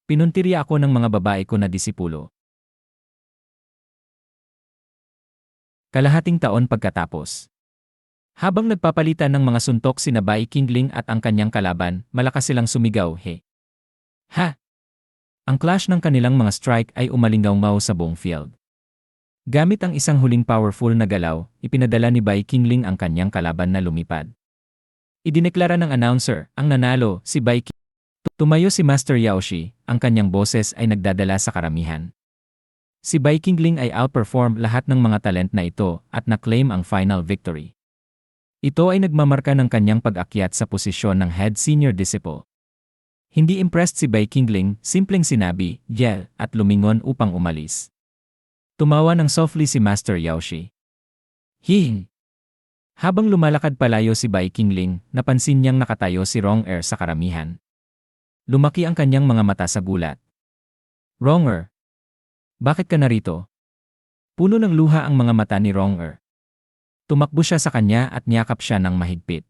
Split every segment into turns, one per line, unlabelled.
Pinuntirya ako ng mga babae ko na disipulo. Kalahating taon pagkatapos. Habang nagpapalitan ng mga suntok sina Bai Qingling at ang kanyang kalaban, malakas silang sumigaw, "He! Ha!" Ang clash ng kanilang mga strike ay umalingaw-ngaw sa buong field. Gamit ang isang huling powerful na galaw, ipinadala ni Bai Qingling ang kanyang kalaban na lumipad. Idineklara ng announcer, ang nanalo, si Bai Qingling. Tumayo si Master Yaoshi, ang kanyang boses ay nagdadala sa karamihan. Si Bai Qingling ay outperform lahat ng mga talent na ito at na-claim ang final victory. Ito ay nagmamarka ng kanyang pag-akyat sa posisyon ng head senior disciple. Hindi impressed si Bai Qingling, simpleng sinabi, "Yell," at lumingon upang umalis. Tumawa ng softly si Master Yaoshi. "Hing!" Habang lumalakad palayo si Bai Qingling, napansin niyang nakatayo si Rong-er sa karamihan. Lumaki ang kanyang mga mata sa gulat. "Rong-er, bakit ka narito?" Puno ng luha ang mga mata ni Rong-er. Tumakbo siya sa kanya at niyakap siya ng mahigpit.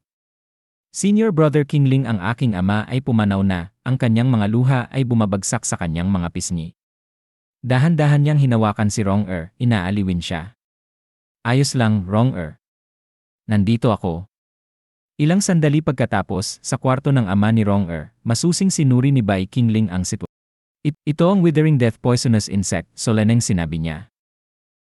"Senior Brother Qingling, ang aking ama ay pumanaw na," ang kanyang mga luha ay bumabagsak sa kanyang mga pisngi. Dahan-dahan niyang hinawakan si Rong-er, inaaliwin siya. "Ayos lang, Rong-er. Nandito ako." Ilang sandali pagkatapos, sa kwarto ng ama ni Rong-er, masusing sinuri ni Bai Qingling ang sitwasyon. "Ito ang withering death poisonous insect," soleneng sinabi niya.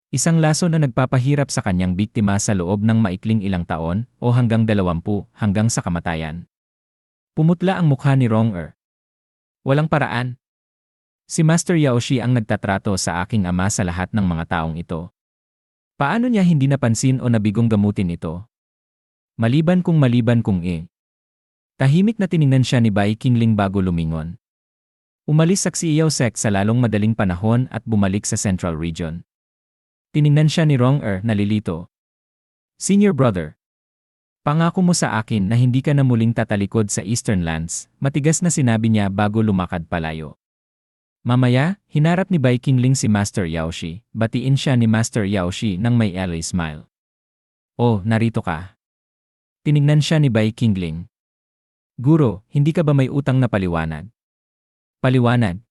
Isang laso na nagpapahirap sa kanyang biktima sa loob ng maikling ilang taon o hanggang 20 hanggang sa kamatayan. Pumutla ang mukha ni Rong-er. "Walang paraan. Si Master Yaoshi ang nagtatrato sa aking ama sa lahat ng mga taong ito. Paano niya hindi napansin o nabigong gamutin ito? Maliban kung Tahimik na tiningnan siya ni Bai Qingling bago lumingon. Umalis sa Xiao Sect sa lalong madaling panahon at bumalik sa Central Region. Tiningnan siya ni Rong-er, nalilito. "Senior brother, pangako mo sa akin na hindi ka na muling tatalikod sa Eastern Lands," matigas na sinabi niya bago lumakad palayo. Mamaya, hinarap ni Bai Qingling si Master Yaoshi, batiin siya ni Master Yaoshi nang may early smile. "Oh, narito ka." Tiningnan siya ni Bai Qingling. "Guro, hindi ka ba may utang na paliwanag?" "Paliwanag?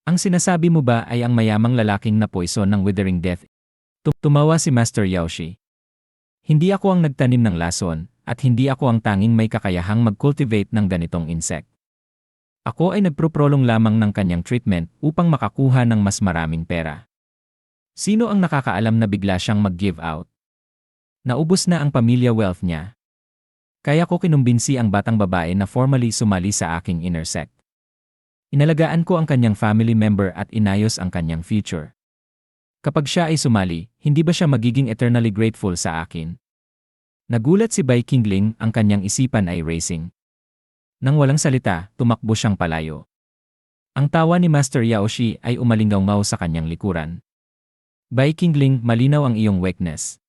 Ang sinasabi mo ba ay ang mayamang lalaking na poison ng withering death?" Tumawa si Master Yaoshi. "Hindi ako ang nagtanim ng lason, at hindi ako ang tanging may kakayahang mag-cultivate ng ganitong insect. Ako ay nagproprolong lamang ng kanyang treatment upang makakuha ng mas maraming pera. Sino ang nakakaalam na bigla siyang mag-give out? Naubos na ang pamilya wealth niya. Kaya ko kinumbinsi ang batang babae na formally sumali sa aking inner sect. Inalagaan ko ang kanyang family member at inayos ang kanyang future. Kapag siya ay sumali, hindi ba siya magiging eternally grateful sa akin?" Nagulat si Bai Qingling, ang kanyang isipan ay racing. Nang walang salita, tumakbo siyang palayo. Ang tawa ni Master Yaoshi ay umalingaw-ngaw sa kanyang likuran. "Bai Qingling, malinaw ang iyong weakness.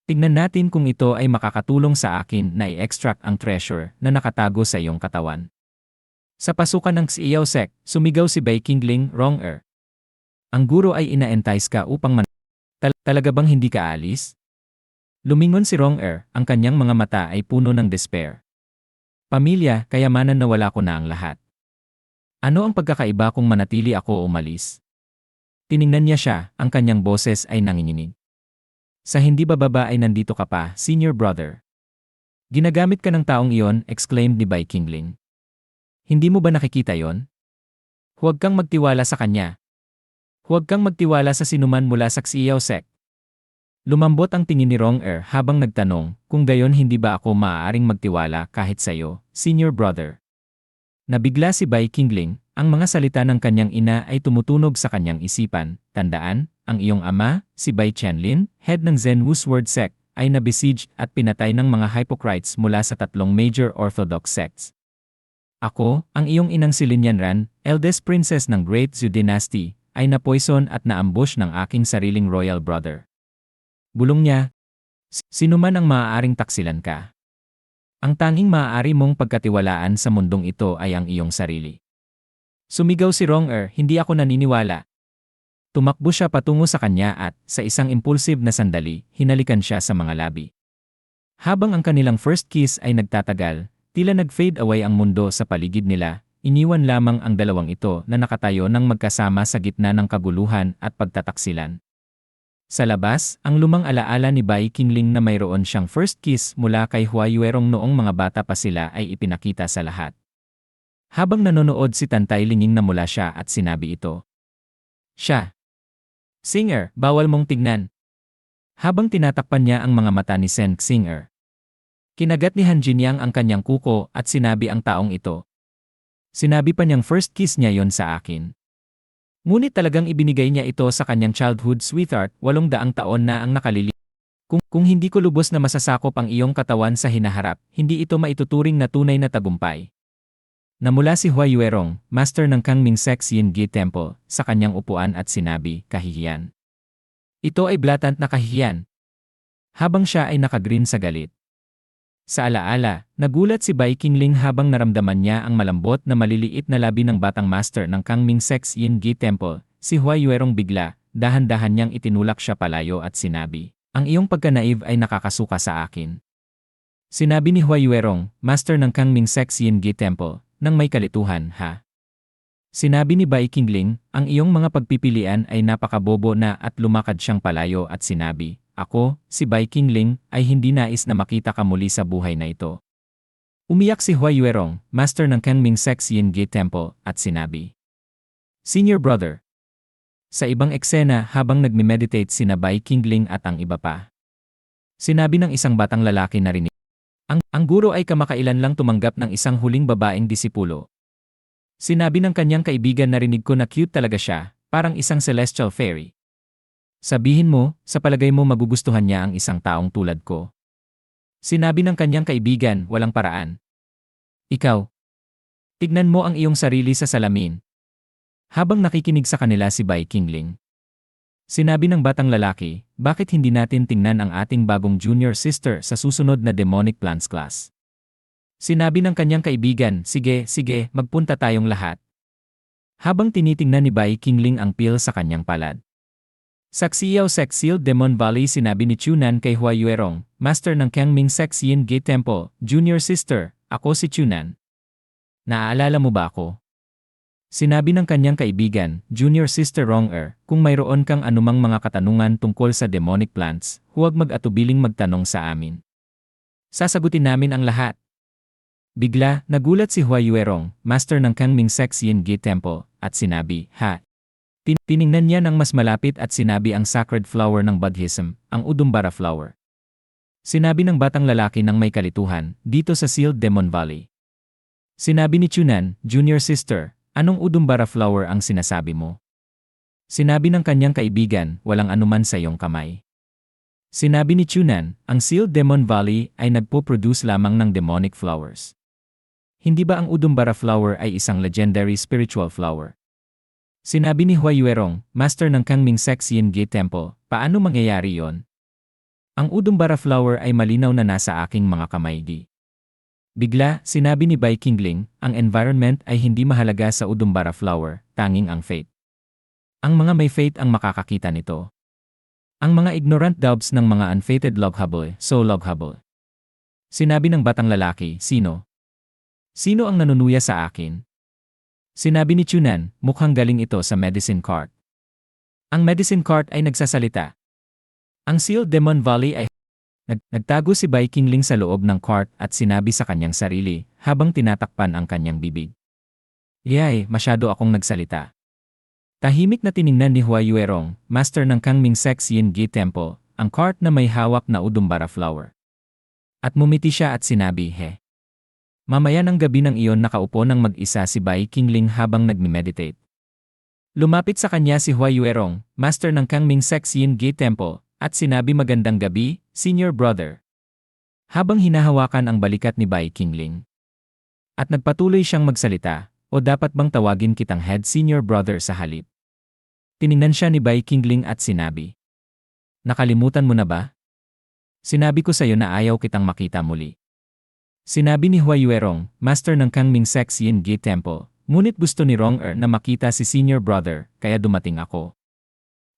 Tignan natin kung ito ay makakatulong sa akin na i-extract ang treasure na nakatago sa iyong katawan." Sa pasukan ng Xiao Sect, sumigaw si Bai Qingling, "Rong-er, ang guro ay ina-entice ka upang talaga bang hindi ka alis?" Lumingon si Rong-er, ang kanyang mga mata ay puno ng despair. "Pamilya, kayamanan na wala ko na ang lahat. Ano ang pagkakaiba kung manatili ako o umalis?" Tiningnan niya siya, ang kanyang boses ay nanginginig. "Sa hindi bababa ay nandito ka pa, senior brother. Ginagamit ka ng taong iyon," exclaimed ni Bai Qingling. "Hindi mo ba nakikita yon? Huwag kang magtiwala sa kanya. Huwag kang magtiwala sa sinuman mula sa Xiao Sect." Lumambot ang tingin ni Rong-er habang nagtanong, "Kung gayon hindi ba ako maaaring magtiwala kahit sa'yo, senior brother?" Nabigla si Bai Qingling, ang mga salita ng kanyang ina ay tumutunog sa kanyang isipan. "Tandaan, ang iyong ama, si Bai Qianlin, head ng Zen Wusword Sect, ay nabesieged at pinatay ng mga hypocrites mula sa 3 major orthodox sects. Ako, ang iyong inang si Lin Yanran, eldest princess ng Great Zhou Dynasty, ay napoison at naambush ng aking sariling royal brother." Bulong niya, "Sino man ang maaaring taksilan ka? Ang tanging maaari mong pagkatiwalaan sa mundong ito ay ang iyong sarili." Sumigaw si Rong-er, "Hindi ako naniniwala." Tumakbo siya patungo sa kanya at, sa isang impulsive na sandali, hinalikan siya sa mga labi. Habang ang kanilang first kiss ay nagtatagal, tila nag-fade away ang mundo sa paligid nila, iniwan lamang ang dalawang ito na nakatayo ng magkasama sa gitna ng kaguluhan at pagtataksilan. Sa labas, ang lumang alaala ni Bai Qingling na mayroon siyang first kiss mula kay Hua Yuerong noong mga bata pa sila ay ipinakita sa lahat. Habang nanonood si Tantay Linging na mula siya at sinabi ito. Siya. Singer, bawal mong tignan. Habang tinatakpan niya ang mga mata ni Sen Xinger. Kinagat ni Han Jinyang ang kanyang kuko at sinabi ang taong ito. Sinabi pa niyang first kiss niya yon sa akin. Ngunit talagang ibinigay niya ito sa kanyang childhood sweetheart 800 taon na ang nakalilipas. Kung hindi ko lubos na masasakop ang iyong katawan sa hinaharap, hindi ito maituturing na tunay na tagumpay. Namula si Hua Yuerong, master ng Kangming Sex Yin Gi Temple, sa kanyang upuan at sinabi, kahihiyan. Ito ay blatant na kahihiyan. Habang siya ay nakagreen sa galit. Sa alaala, nagulat si Bai Qingling habang naramdaman niya ang malambot na maliliit na labi ng batang master ng Kangming Sex Yin Gi Temple. Si Hua Yuerong bigla, dahan-dahan niyang itinulak siya palayo at sinabi, ang iyong pagka-naive ay nakakasuka sa akin. Sinabi ni Hua Yuerong, master ng Kangming Sex Yin Gi Temple, nang may kalituhan, ha? Sinabi ni Bai Qingling, ang iyong mga pagpipilian ay napakabobo na at lumakad siyang palayo at sinabi, ako, si Bai Qingling, ay hindi nais na makita ka muli sa buhay na ito. Umiyak si Hua Yuerong, master ng Kangming Sex Yin Gi Temple, at sinabi, Senior brother. Sa ibang eksena habang nagme-meditate sina Bai Qingling at ang iba pa. Sinabi ng isang batang lalaki na rinig. Ang guro ay kamakailan lang tumanggap ng isang huling babaeng disipulo. Sinabi ng kanyang kaibigan na rinig ko na cute talaga siya, parang isang celestial fairy. Sabihin mo, sa palagay mo magugustuhan niya ang isang taong tulad ko. Sinabi ng kanyang kaibigan, walang paraan. Ikaw. Tignan mo ang iyong sarili sa salamin. Habang nakikinig sa kanila si Bai Qingling. Sinabi ng batang lalaki, bakit hindi natin tingnan ang ating bagong junior sister sa susunod na demonic plants class? Sinabi ng kanyang kaibigan, sige, magpunta tayong lahat. Habang tinitingnan ni Bai Qingling ang pil sa kanyang palad. Sa Xiao Sex Sealed Demon Valley sinabi ni Chunan kay Hua Yuerong, master ng Kangming Sex Yin Gi Temple, junior sister, ako si Chunan. Naaalala mo ba ako? Sinabi ng kanyang kaibigan, Junior Sister Rong-er, kung mayroon kang anumang mga katanungan tungkol sa demonic plants, huwag mag-atubiling magtanong sa amin. Sasagutin namin ang lahat. Bigla, nagulat si Hua Yuerong, master ng Kangming Sex Yin Gi Temple, at sinabi, ha? Tiningnan niya ng mas malapit at sinabi ang sacred flower ng Buddhism, ang Udumbara flower. Sinabi ng batang lalaki ng may kalituhan, dito sa Sealed Demon Valley. Sinabi ni Chunan, Junior Sister, anong Udumbara flower ang sinasabi mo? Sinabi ng kanyang kaibigan, walang anuman sa iyong kamay. Sinabi ni Chunan, ang Sealed Demon Valley ay nagpo-produce lamang ng demonic flowers. Hindi ba ang Udumbara flower ay isang legendary spiritual flower? Sinabi ni Hua Yuerong, master ng Kangming Sex Yin Gi Temple, paano mangyayari yon? Ang Udumbara flower ay malinaw na nasa aking mga kamay di. Bigla, sinabi ni Bai Qingling, ang environment ay hindi mahalaga sa Udumbara flower, tanging ang fate. Ang mga may fate ang makakakita nito. Ang mga ignorant doubts ng mga unfated loghabol, so loghabol. Sinabi ng batang lalaki, sino? Sino ang nanunuya sa akin? Sinabi ni Chunan, mukhang galing ito sa medicine cart. Ang medicine cart ay nagsasalita. Ang Sealed Demon Valley ay nagtago si Bai Qingling sa loob ng cart at sinabi sa kanyang sarili habang tinatakpan ang kanyang bibig. Yay, masyado akong nagsalita. Tahimik na tiningnan ni Hua Yuerong, master ng Kangming Sex Yin Gi Temple, ang cart na may hawak na Udumbara flower. At mumiti siya at sinabi, he. Mamaya ng gabi ng iyon nakaupo ng mag-isa si Bai Qingling habang nagme-meditate. Lumapit sa kanya si Hua Yuerong, master ng Kangming Sex Yin Gi Temple, at sinabi magandang gabi, senior brother. Habang hinahawakan ang balikat ni Bai Qingling. At nagpatuloy siyang magsalita, o dapat bang tawagin kitang head senior brother sa halip? Tiningnan siya ni Bai Qingling at sinabi. Nakalimutan mo na ba? Sinabi ko sa iyo na ayaw kitang makita muli. Sinabi ni Hua Yuerong, master ng Kangming Sex Yin Gi Temple, ngunit gusto ni Rong-er na makita si senior brother, kaya dumating ako.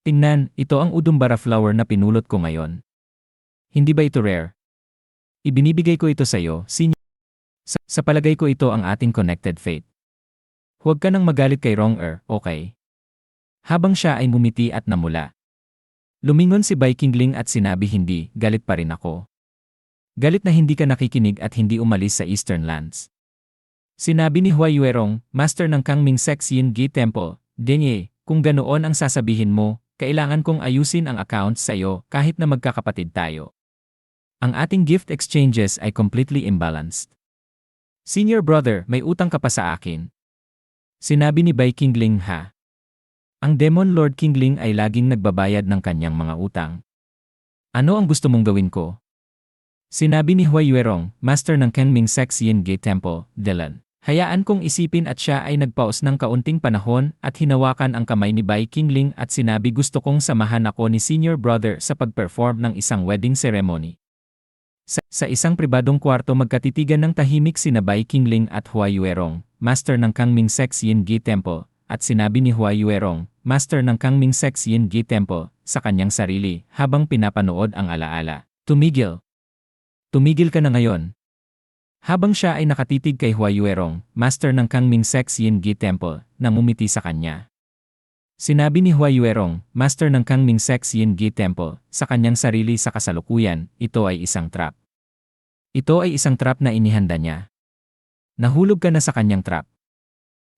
Tingnan, ito ang Udumbara flower na pinulot ko ngayon. Hindi ba ito rare? Ibinibigay ko ito sa iyo, senior. Sa palagay ko ito ang ating connected fate. Huwag ka nang magalit kay Rong okay? Habang siya ay ngumiti at namula. Lumingon si Bai Qingling at sinabi hindi, galit pa rin ako. Galit na hindi ka nakikinig at hindi umalis sa Eastern Lands. Sinabi ni Huai Yuerong, Master ng Kangming Sex Yin Gi Temple, Denye, kung ganoon ang sasabihin mo, kailangan kong ayusin ang accounts sa iyo kahit na magkakapatid tayo. Ang ating gift exchanges ay completely imbalanced. Senior brother, may utang ka pa sa akin. Sinabi ni Bai Qingling ha. Ang Demon Lord Qingling ay laging nagbabayad ng kanyang mga utang. Ano ang gusto mong gawin ko? Sinabi ni Huai Yuerong, Master ng Kangming Sex Yin Gate Temple, Dylan. Hayaan kong isipin at siya ay nagpaus ng kaunting panahon at hinawakan ang kamay ni Bai Qingling at sinabi gusto kong samahan ako ni Senior Brother sa pag-perform ng isang wedding ceremony. Sa isang pribadong kwarto magkatitigan ng tahimik sina Bai Qingling at Huai Yuerong, Master ng Kangming Sex Yin Gate Temple, at sinabi ni Huai Yuerong, Master ng Kangming Sex Yin Gi Temple, sa kanyang sarili habang pinapanood ang alaala. Tumigil. Tumigil ka na ngayon. Habang siya ay nakatitig kay Huai Yuerong, Master ng Kangming Sex Yin Gi Temple, nangumiti sa kanya. Sinabi ni Huai Yuerong, Master ng Kangming Sex Yin Gi Temple, sa kanyang sarili sa kasalukuyan, ito ay isang trap. Ito ay isang trap na inihanda niya. Nahulog ka na sa kanyang trap.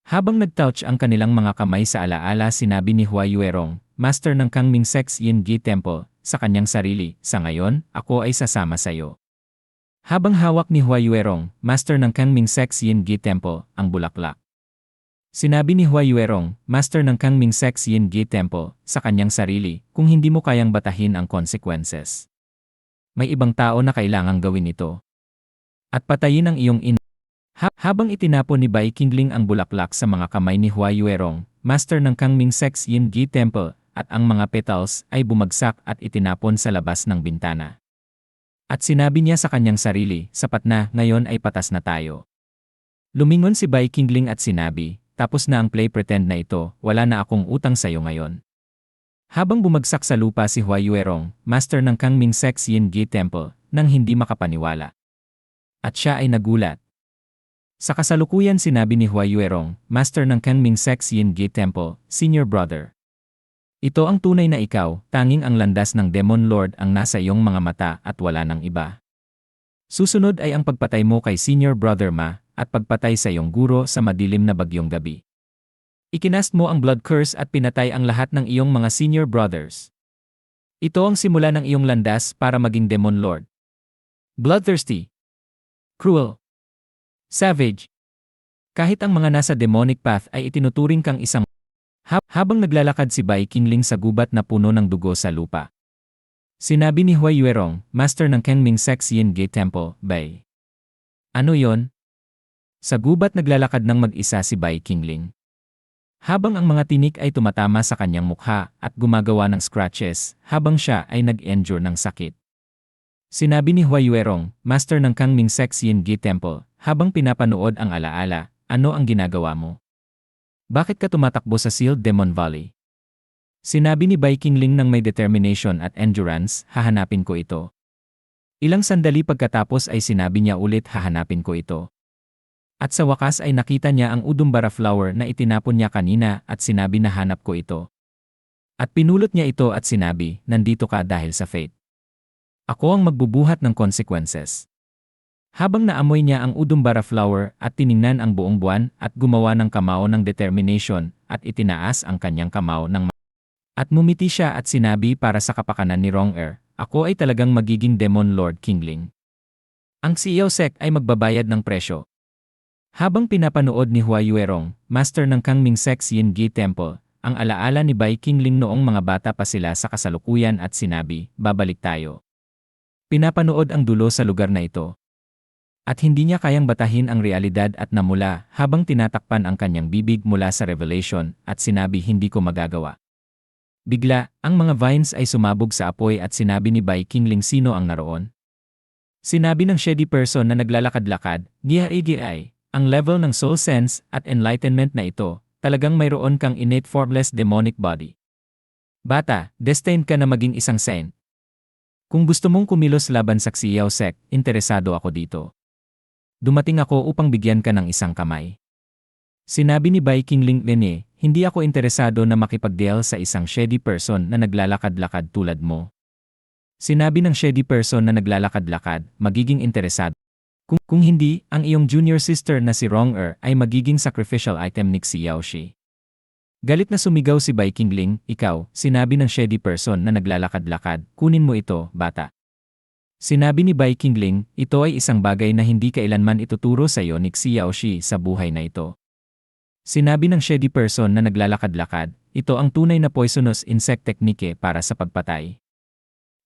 Habang nag-touch ang kanilang mga kamay sa alaala sinabi ni Huai Yuerong, Master ng Kangming Sex Yin Gi Temple, sa kanyang sarili, sa ngayon, ako ay sasama sa iyo. Habang hawak ni Huai Yuerong, Master ng Kangming Sex Yin Gi Temple, ang bulaklak. Sinabi ni Huai Yuerong, Master ng Kangming Sex Yin Gi Temple, sa kanyang sarili, kung hindi mo kayang batahin ang consequences. May ibang tao na kailangang gawin ito. At patayin ang iyong Habang itinapon ni Bai Qingling ang bulaklak sa mga kamay ni Huai Yuerong, Master ng Kangming Sex Yin Gi Temple, at ang mga petals ay bumagsak at itinapon sa labas ng bintana. At sinabi niya sa kanyang sarili, sapat na, ngayon ay patas na tayo. Lumingon si Bai Qingling at sinabi, tapos na ang play pretend na ito, wala na akong utang sa iyo ngayon. Habang bumagsak sa lupa si Huai Yuerong, Master ng Kangming Sex Yin Gi Temple, nang hindi makapaniwala. At siya ay nagulat. Sa kasalukuyan sinabi ni Huai Yuerong, Master ng Kangming Sex Yin Gi Temple, Senior Brother. Ito ang tunay na ikaw, tanging ang landas ng Demon Lord ang nasa iyong mga mata at wala ng iba. Susunod ay ang pagpatay mo kay Senior Brother Ma, at pagpatay sa iyong guro sa madilim na bagyong gabi. Ikinast mo ang blood curse at pinatay ang lahat ng iyong mga Senior Brothers. Ito ang simula ng iyong landas para maging Demon Lord. Bloodthirsty. Cruel. Savage. Kahit ang mga nasa demonic path ay itinuturing kang isang habang naglalakad si Bai Qingling sa gubat na puno ng dugo sa lupa. Sinabi ni Huai Yuerong, Master ng Kangming Sex Yin Gate Temple, Bai. Ano yon? Sa gubat naglalakad ng mag-isa si Bai Qingling. Habang ang mga tinik ay tumatama sa kanyang mukha at gumagawa ng scratches habang siya ay nag-endure ng sakit. Sinabi ni Huai Yuerong, Master ng Kangming Sex Yin Gi Temple, habang pinapanood ang alaala, ano ang ginagawa mo? Bakit ka tumatakbo sa Sealed Demon Valley? Sinabi ni Bai Qingling ng may determination at endurance, hahanapin ko ito. Ilang sandali pagkatapos ay sinabi niya ulit hahanapin ko ito. At sa wakas ay nakita niya ang udumbara flower na itinapon niya kanina at sinabi na hanap ko ito. At pinulot niya ito at sinabi, nandito ka dahil sa fate. Ako ang magbubuhat ng consequences. Habang naamoy niya ang udumbara flower at tiningnan ang buong buwan at gumawa ng kamao ng determination at itinaas ang kanyang kamao ng at mumiti siya at sinabi para sa kapakanan ni Rong ako ay talagang magiging Demon Lord Qingling. Ang Xiao Sect ay magbabayad ng presyo. Habang pinapanood ni Huai Yuerong, Master ng Kangming Sex Yin Gi Temple, ang alaala ni Bai Qingling noong mga bata pa sila sa kasalukuyan at sinabi, babalik tayo. Pinapanood ang dulo sa lugar na ito. At hindi niya kayang batahin ang realidad at namula habang tinatakpan ang kanyang bibig mula sa revelation at sinabi hindi ko magagawa. Bigla, ang mga vines ay sumabog sa apoy at sinabi ni Bai Qingling sino ang naroon. Sinabi ng shady person na naglalakad-lakad, Giai, ang level ng soul sense at enlightenment na ito, talagang mayroon kang innate formless demonic body. Bata, destined ka na maging isang saint. Kung gusto mong kumilos laban sa Xiao Sect, interesado ako dito. Dumating ako upang bigyan ka ng isang kamay. Sinabi ni Viking Link Lene, hindi ako interesado na makipag-deal sa isang shady person na naglalakad-lakad tulad mo. Sinabi ng shady person na naglalakad-lakad, magiging interesado. Kung hindi, ang iyong junior sister na si Wrong-er ay magiging sacrificial item ni Xiaoshi. Galit na sumigaw si Viking Ling, ikaw, sinabi ng shady person na naglalakad-lakad, kunin mo ito, bata. Sinabi ni Viking Ling, ito ay isang bagay na hindi kailanman ituturo sa iyo ni Xiaoshi sa buhay na ito. Sinabi ng shady person na naglalakad-lakad, ito ang tunay na poisonous insect technique para sa pagpatay.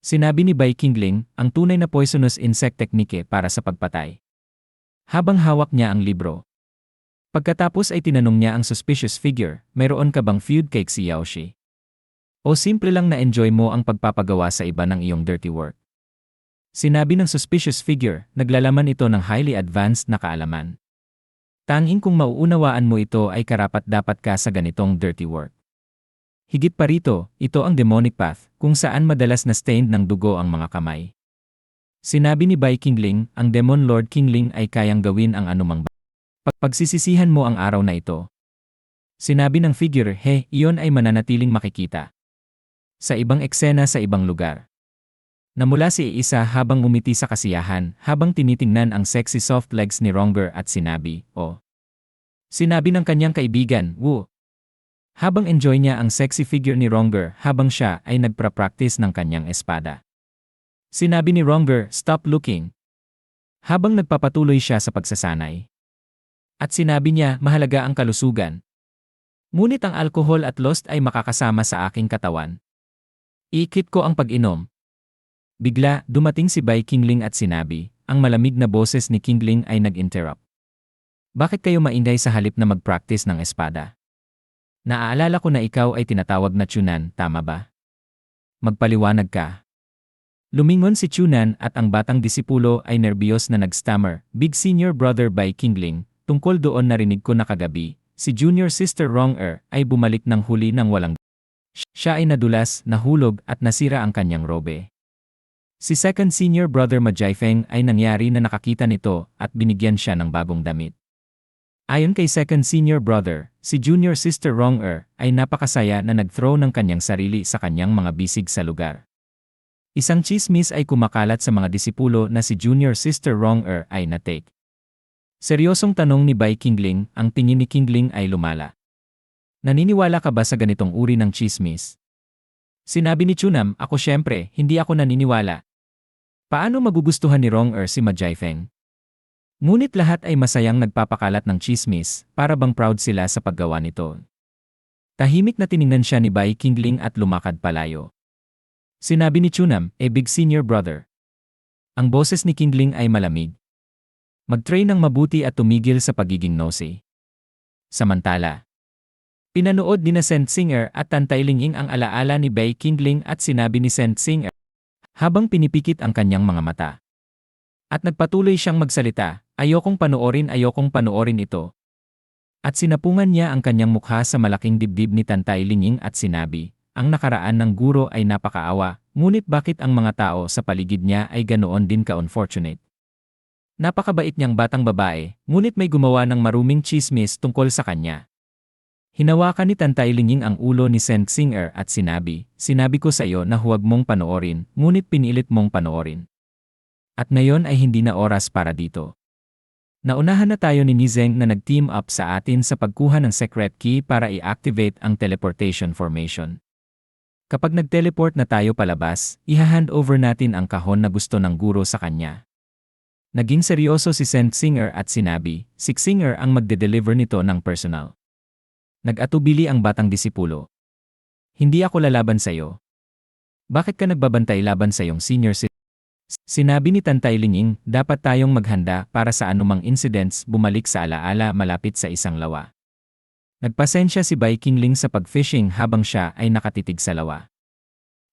Sinabi ni Viking Ling, ang tunay na poisonous insect technique para sa pagpatay. Habang hawak niya ang libro. Pagkatapos ay tinanong niya ang suspicious figure, mayroon ka bang feud kay Xiaoshi? O simple lang na enjoy mo ang pagpapagawa sa iba ng iyong dirty work? Sinabi ng suspicious figure, naglalaman ito ng highly advanced na kaalaman. Tanging kung mauunawaan mo ito ay karapat-dapat ka sa ganitong dirty work. Higit pa rito, ito ang demonic path, kung saan madalas na stained ng dugo ang mga kamay. Sinabi ni Viking Ling, ang Demon Lord King Ling ay kayang gawin ang anumang pagsisisihan mo ang araw na ito. Sinabi ng figure, iyon ay mananatiling makikita. Sa ibang eksena sa ibang lugar. Namula si isa habang umiti sa kasiyahan, habang tinitingnan ang sexy soft legs ni Wrong-er at sinabi, Sinabi ng kanyang kaibigan, Wu. Habang enjoy niya ang sexy figure ni Wrong-er habang siya ay nagpra-practice ng kanyang espada. Sinabi ni Wrong-er, stop looking. Habang nagpapatuloy siya sa pagsasanay. At sinabi niya, mahalaga ang kalusugan. Ngunit ang alcohol at lust ay makakasama sa aking katawan. Iikit ko ang pag-inom. Bigla, dumating si Viking Ling at sinabi, ang malamig na boses ni King Ling ay nag-interrupt. Bakit kayo mainday sa halip na mag-practice ng espada? Naaalala ko na ikaw ay tinatawag na Chunan, tama ba? Magpaliwanag ka. Lumingon si Chunan at ang batang disipulo ay nerbiyos na nag-stammer, big senior brother Viking Ling, tungkol doon narinig ko na kagabi, si junior sister Wrong-er ay bumalik ng huli ng walang. Siya ay nadulas, nahulog at nasira ang kanyang robe. Si second senior brother Majaifeng ay nangyari na nakakita nito at binigyan siya ng bagong damit. Ayon kay second senior brother, si junior sister Wrong-er ay napakasaya na nag-throw ng kanyang sarili sa kanyang mga bisig sa lugar. Isang chismis ay kumakalat sa mga disipulo na si junior sister Wrong-er ay na-take. Seryosong tanong ni Viking Ling, ang tingin ni King Ling ay lumala. Naniniwala ka ba sa ganitong uri ng chismis? Sinabi ni Chunam, ako syempre, hindi ako naniniwala. Paano magugustuhan ni Wrong-er si Majaifeng? Ngunit lahat ay masayang nagpapakalat ng chismis, para bang proud sila sa paggawa nito. Tahimik na tiningnan siya ni Viking Ling at lumakad palayo. Sinabi ni Chunam, big senior brother. Ang boses ni King Ling ay malamig. Mag-train ng mabuti at tumigil sa pagiging nosy. Samantala, pinanood ni na Saint Singer at Tantay Linging ang alaala ni Viking Ling at sinabi ni Saint Singer habang pinipikit ang kanyang mga mata. At nagpatuloy siyang magsalita, ayokong panoorin ito. At sinapungan niya ang kanyang mukha sa malaking dibdib ni Tantay Linging at sinabi, ang nakaraan ng guro ay napakaawa, ngunit bakit ang mga tao sa paligid niya ay ganoon din ka-unfortunate? Napakabait niyang batang babae, ngunit may gumawa ng maruming chismis tungkol sa kanya. Hinawakan ni Tantay Linging ang ulo ni Saint Singer at sinabi ko sa iyo na huwag mong panoorin, ngunit pinilit mong panoorin. At ngayon ay hindi na oras para dito. Naunahan na tayo ni Nizeng na nag-team up sa atin sa pagkuha ng secret key para i-activate ang teleportation formation. Kapag nag-teleport na tayo palabas, i-hand over natin ang kahon na gusto ng guro sa kanya. Naging seryoso si Saint Singer at sinabi, si Singer ang magde-deliver nito ng personal. Nag-atubili ang batang disipulo. Hindi ako lalaban sa iyo. Bakit ka nagbabantay laban sa iyong senior sister? Sinabi ni Tantay Linging, dapat tayong maghanda para sa anumang incidents bumalik sa alaala malapit sa isang lawa. Nagpasensya si Viking Ling sa pag-fishing habang siya ay nakatitig sa lawa.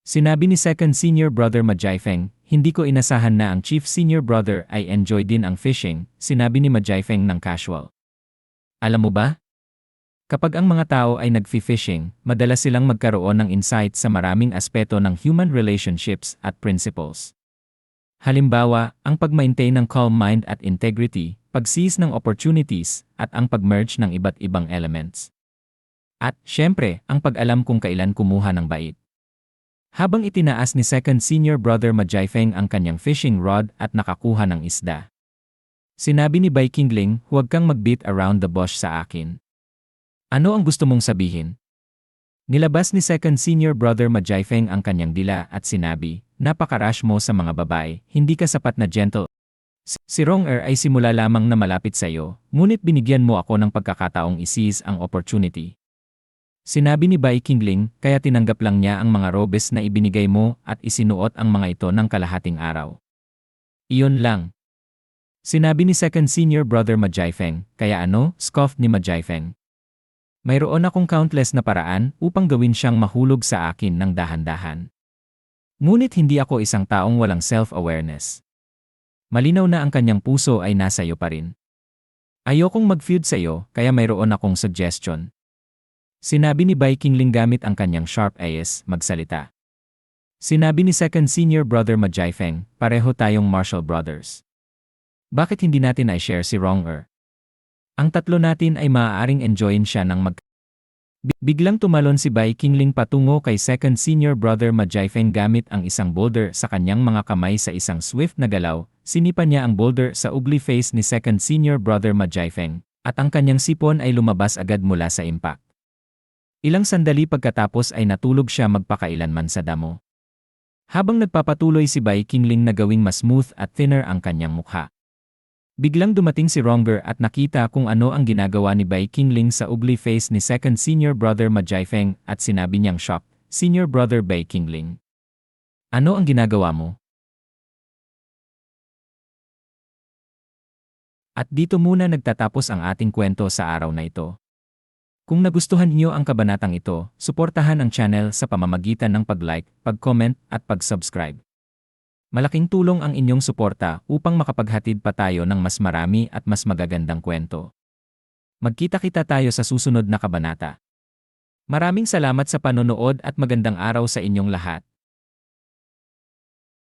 Sinabi ni second senior brother Majaifeng, hindi ko inasahan na ang chief senior brother ay enjoy din ang fishing, sinabi ni Majaifeng ng casual. Alam mo ba? Kapag ang mga tao ay nag-fishing, madalas silang magkaroon ng insight sa maraming aspeto ng human relationships at principles. Halimbawa, ang pag-maintain ng calm mind at integrity, pag-seize ng opportunities, at ang pag-merge ng iba't ibang elements. At, syempre, ang pag-alam kung kailan kumuha ng bait. Habang itinaas ni second senior brother Majifeng ang kanyang fishing rod at nakakuha ng isda, sinabi ni Bai Qingling, huwag kang mag-beat around the bush sa akin. Ano ang gusto mong sabihin? Nilabas ni second senior brother Majifeng ang kanyang dila at sinabi, napaka-rush mo sa mga babae, hindi ka sapat na gentle. Si Rong-er ay simula lamang na malapit sa iyo, ngunit binigyan mo ako ng pagkakataong i-seize ang opportunity. Sinabi ni Bai Qingling, kaya tinanggap lang niya ang mga robes na ibinigay mo at isinuot ang mga ito ng kalahating araw. Iyon lang. Sinabi ni second senior brother Majifeng, kaya ano, scoffed ni Majifeng. Mayroon akong countless na paraan upang gawin siyang mahulog sa akin ng dahan-dahan. Ngunit hindi ako isang taong walang self-awareness. Malinaw na ang kanyang puso ay nasa iyo pa rin. Ayokong mag-feud sa iyo, kaya mayroon akong suggestion. Sinabi ni Bai Qingling gamit ang kanyang sharp eyes, magsalita. Sinabi ni second senior brother Majifeng, pareho tayong martial brothers. Bakit hindi natin i-share si Rong-er? Ang tatlo natin ay maaaring enjoyin siya ng Biglang tumalon si Bai Qingling patungo kay second senior brother Majifeng gamit ang isang boulder sa kanyang mga kamay sa isang swift na galaw, sinipa niya ang boulder sa ugly face ni second senior brother Majifeng, at ang kanyang sipon ay lumabas agad mula sa impact. Ilang sandali pagkatapos ay natulog siya magpakailanman sa damo. Habang nagpapatuloy si Bai Qingling na gawing mas smooth at thinner ang kanyang mukha. Biglang dumating si Rong-er at nakita kung ano ang ginagawa ni Bai Qingling sa ugly face ni second senior brother Majifeng at sinabi niyang shocked, Senior brother Bai Qingling. Ano ang ginagawa mo? At dito muna nagtatapos ang ating kwento sa araw na ito. Kung nagustuhan niyo ang kabanatang ito, suportahan ang channel sa pamamagitan ng pag-like, pag-comment at pag-subscribe. Malaking tulong ang inyong suporta upang makapaghatid pa tayo ng mas marami at mas magagandang kwento. Magkita-kita tayo sa susunod na kabanata. Maraming salamat sa panonood at magandang araw sa inyong lahat.